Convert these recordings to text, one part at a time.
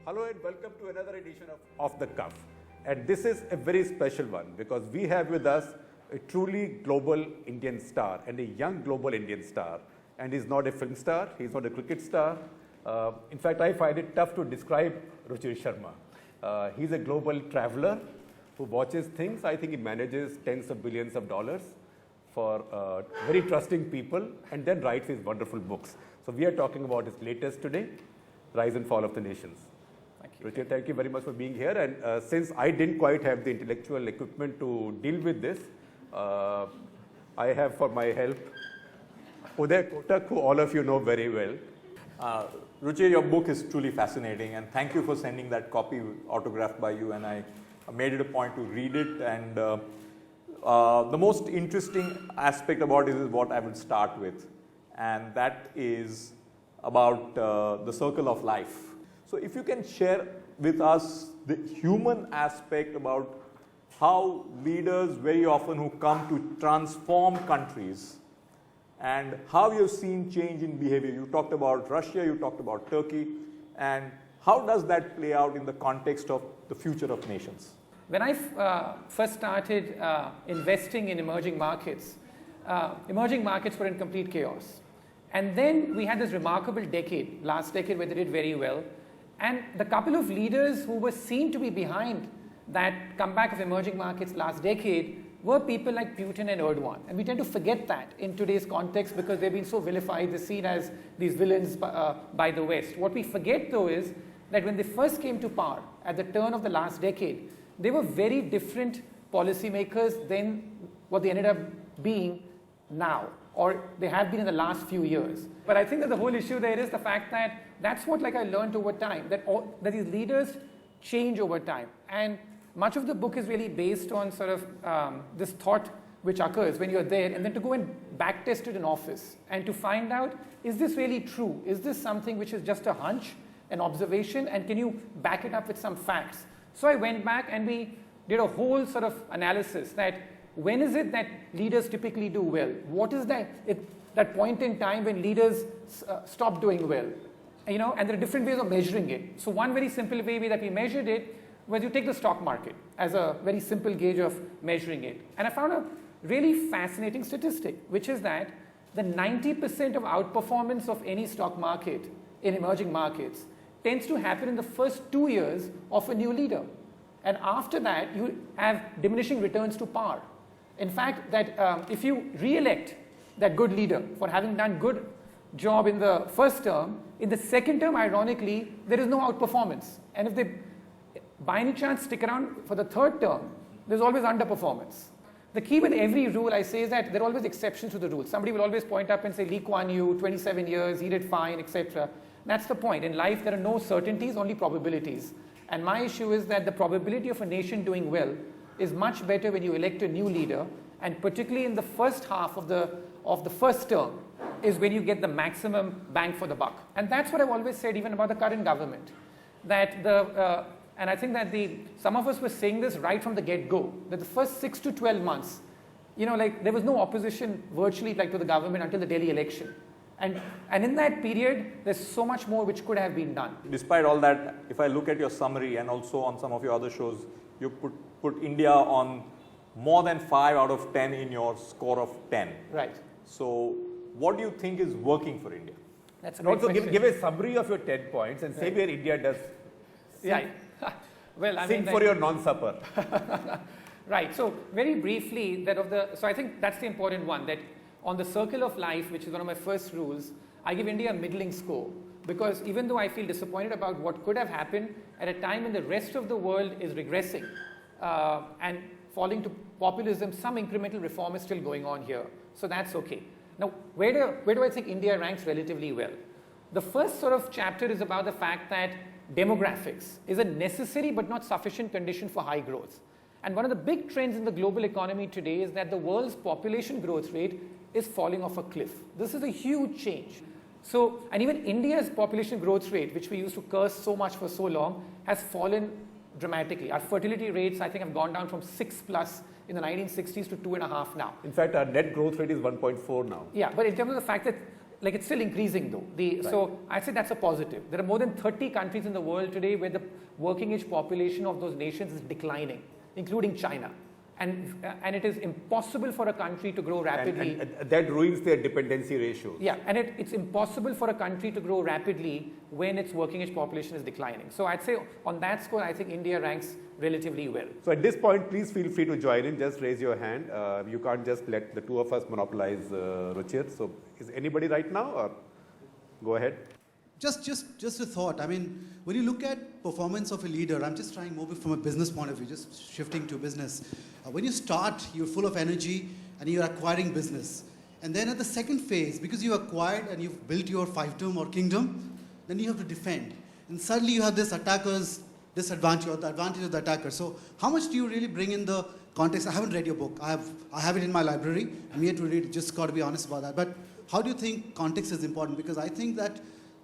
Hello and welcome to another edition of Off the Cuff. And this is a very special one because we have with us a truly global Indian star and a young global Indian star. And he's not a film star, he's not a cricket star. In fact, I find it tough to describe Ruchir Sharma. He's a global traveler who watches things. I think he manages tens of billions of dollars for very trusting people and then writes his wonderful books. So we are talking about his latest today, Rise and Fall of the Nations. Thank you. Ruchir, thank you very much for being here. And since I didn't quite have the intellectual equipment to deal with this, I have for my help Uday Kotak, who all of you know very well. Ruchir, your book is truly fascinating, and thank you for sending that copy autographed by you, and I made it a point to read it. And the most interesting aspect about it is what I would start with, and that is about the circle of life. So if you can share with us the human aspect about how leaders very often who come to transform countries and how you've seen change in behavior. You talked about Russia, you talked about Turkey, and how does that play out in the context of the future of nations? When I first started investing in emerging markets were in complete chaos. And then we had this remarkable decade, last decade, where they did very well. And the couple of leaders who were seen to be behind that comeback of emerging markets last decade were people like Putin and Erdogan. And we tend to forget that in today's context because they've been so vilified, they're seen as these villains by the West. What we forget, though, is that when they first came to power at the turn of the last decade, they were very different policymakers than what they ended up being now, or they have been in the last few years. But I think that the whole issue there is the fact that that's what I learned over time, that these leaders change over time. And much of the book is really based on sort of this thought which occurs when you're there, and then to go and backtest it in office and to find out, is this really true? Is this something which is just a hunch, an observation, and can you back it up with some facts? So I went back and we did a whole sort of analysis that when is it that leaders typically do well? What is that point in time when leaders stop doing well? And there are different ways of measuring it. So one very simple way that we measured it was you take the stock market as a very simple gauge of measuring it. And I found a really fascinating statistic, which is that the 90% of outperformance of any stock market in emerging markets tends to happen in the first 2 years of a new leader. And after that, you have diminishing returns to par. In fact, that if you re-elect that good leader for having done good job in the first term, in the second term, ironically, there is no outperformance. And if they by any chance stick around for the third term, there's always underperformance. The key with every rule I say is that there are always exceptions to the rule. Somebody will always point up and say, Lee Kuan Yew, 27 years, he did fine, etc. That's the point. In life, there are no certainties, only probabilities. And my issue is that the probability of a nation doing well is much better when you elect a new leader, and particularly in the first half of the first term is when you get the maximum bang for the buck. And that's what I've always said even about the current government. That and I think that some of us were saying this right from the get-go, that the first 6 to 12 months, there was no opposition virtually to the government until the Delhi election. And in that period, there's so much more which could have been done. Despite all that, if I look at your summary and also on some of your other shows, you put India on more than 5 out of 10 in your score of 10. Right. So what do you think is working for India? That's a And also question. give a summary of your 10 points and say where India does Well, sing for your non-supper. Right. So very briefly, so I think that's the important one, that on the circle of life, which is one of my first rules, I give India a middling score. Because even though I feel disappointed about what could have happened at a time when the rest of the world is regressing and falling to populism, some incremental reform is still going on here. So that's okay. Now, where do I think India ranks relatively well? The first sort of chapter is about the fact that demographics is a necessary but not sufficient condition for high growth. And one of the big trends in the global economy today is that the world's population growth rate is falling off a cliff. This is a huge change. So, and even India's population growth rate, which we used to curse so much for so long, has fallen dramatically. Our fertility rates, I think, have gone down from 6+ in the 1960s to 2.5 now. In fact, our net growth rate is 1.4 now. Yeah, but in terms of the fact that like it's still increasing though. So I'd say that's a positive. There are more than 30 countries in the world today where the working age population of those nations is declining, including China. And it is impossible for a country to grow rapidly. And that ruins their dependency ratios. Yeah, and it's impossible for a country to grow rapidly when its working age population is declining. So I'd say on that score, I think India ranks relatively well. So at this point, please feel free to join in. Just raise your hand. You can't just let the two of us monopolize Ruchir. So is anybody right now, or go ahead? Just a thought. I mean, when you look at performance of a leader, I'm just trying more from a business point of view, just shifting to business. When you start, you're full of energy and you're acquiring business. And then at the second phase, because you acquired and you've built your fiefdom or kingdom, then you have to defend. And suddenly you have this attacker's disadvantage or the advantage of the attacker. So how much do you really bring in the context? I haven't read your book. I have it in my library. I'm yet to read it, just got to be honest about that. But how do you think context is important? Because I think that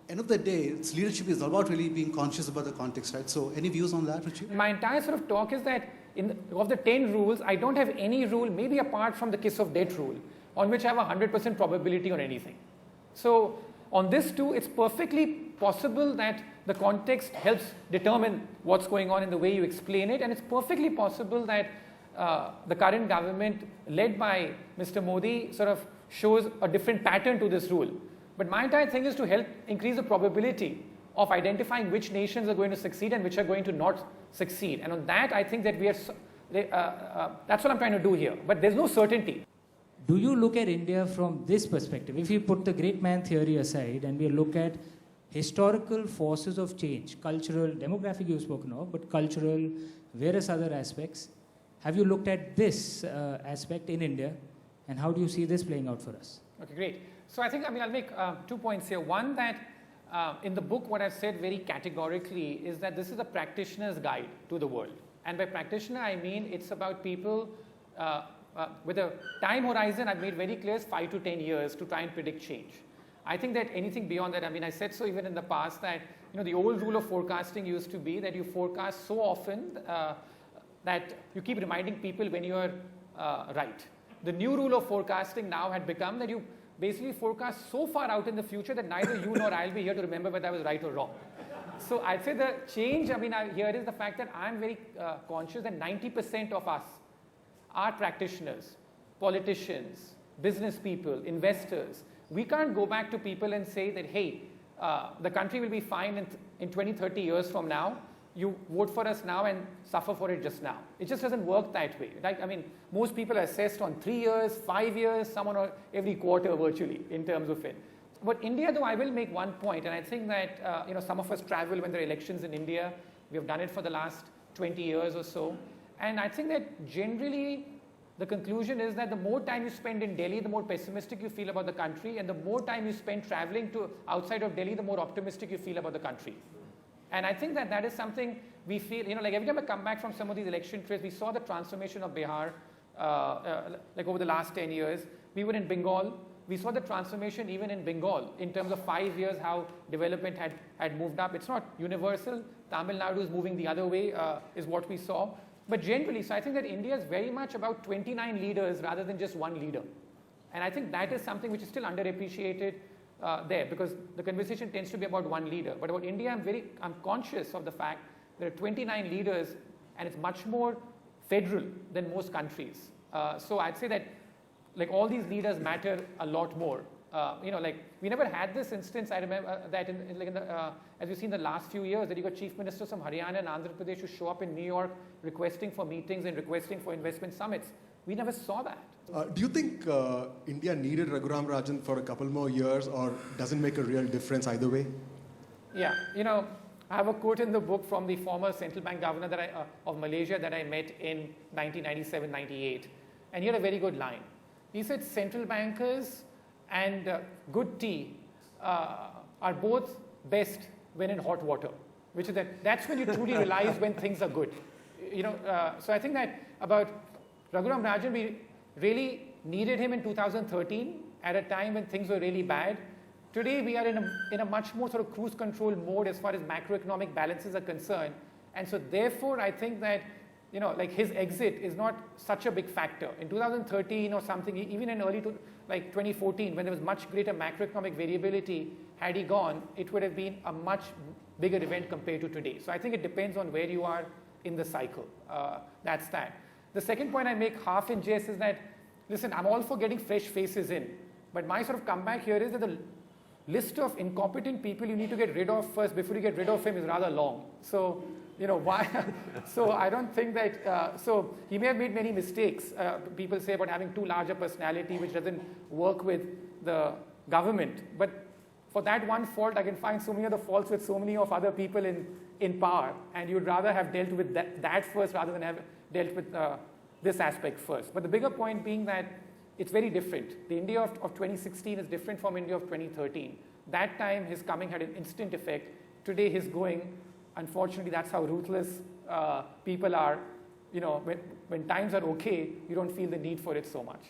end of the day, it's leadership is about really being conscious about the context, right? So any views on that, Ruchir? My entire sort of talk is that of the 10 rules, I don't have any rule, maybe apart from the kiss of death rule, on which I have a 100% probability on anything. So on this too, it's perfectly possible that the context helps determine what's going on in the way you explain it, and it's perfectly possible that the current government led by Mr. Modi sort of shows a different pattern to this rule. But my entire thing is to help increase the probability of identifying which nations are going to succeed and which are going to not succeed. And on that, I think that that's what I'm trying to do here. But there's no certainty. Do you look at India from this perspective? If you put the great man theory aside and we look at historical forces of change, cultural, demographic you've spoken of, but cultural, various other aspects, have you looked at this aspect in India, and how do you see this playing out for us? Okay, great. So I think, I'll make 2 points here. One, that in the book, what I've said very categorically is that this is a practitioner's guide to the world. And by practitioner, I mean it's about people with a time horizon I've made very clear is 5 to 10 years to try and predict change. I think that anything beyond that, I said so even in the past that the old rule of forecasting used to be that you forecast so often that you keep reminding people when you are right. The new rule of forecasting now had become that you basically forecast so far out in the future that neither you nor I'll be here to remember whether I was right or wrong. So I'd say the change, here is the fact that I'm very conscious that 90% of us are practitioners, politicians, business people, investors. We can't go back to people and say that, hey, the country will be fine in 20, 30 years from now. You vote for us now and suffer for it just now. It just doesn't work that way. Right? Most people are assessed on 3 years, 5 years, someone on every quarter virtually in terms of it. But India, though, I will make one point, and I think that some of us travel when there are elections in India. We have done it for the last 20 years or so. And I think that generally the conclusion is that the more time you spend in Delhi, the more pessimistic you feel about the country, and the more time you spend traveling to outside of Delhi, the more optimistic you feel about the country. And I think that that is something we feel, like every time I come back from some of these election trips, we saw the transformation of Bihar, like over the last 10 years. We were in Bengal. We saw the transformation even in Bengal in terms of 5 years, how development had moved up. It's not universal. Tamil Nadu is moving the other way, is what we saw. But generally, so I think that India is very much about 29 leaders rather than just one leader. And I think that is something which is still underappreciated there, because the conversation tends to be about one leader. But about India, I'm conscious of the fact there are 29 leaders, and it's much more federal than most countries. So I'd say that like all these leaders matter a lot more. We never had this instance. I remember that as we've seen the last few years, that you got chief ministers from Haryana and Andhra Pradesh who show up in New York requesting for meetings and requesting for investment summits. We never saw that. Do you think India needed Raghuram Rajan for a couple more years, or doesn't make a real difference either way? Yeah, I have a quote in the book from the former central bank governor of Malaysia that I met in 1997-98, and he had a very good line. He said, central bankers and good tea are both best when in hot water, which is that's when you truly realize when things are good. So I think that about Raghuram Rajan, we really needed him in 2013 at a time when things were really bad. Today we are in a much more sort of cruise control mode as far as macroeconomic balances are concerned. And so therefore I think that like his exit is not such a big factor. In 2013 or something, even in like 2014, when there was much greater macroeconomic variability, had he gone, it would have been a much bigger event compared to today. So I think it depends on where you are in the cycle. That's that. The second point I make half in jest is that, listen, I'm all for getting fresh faces in, but my sort of comeback here is that the list of incompetent people you need to get rid of first before you get rid of him is rather long. So, why? So I don't think that, so he may have made many mistakes. People say about having too large a personality which doesn't work with the government. But for that one fault, I can find so many other faults with so many of other people in power. And you'd rather have dealt with that first rather than have dealt with this aspect first. But the bigger point being that it's very different. The India of 2016 is different from India of 2013. That time, his coming had an instant effect. Today, his going, unfortunately, that's how ruthless people are. When times are okay, you don't feel the need for it so much.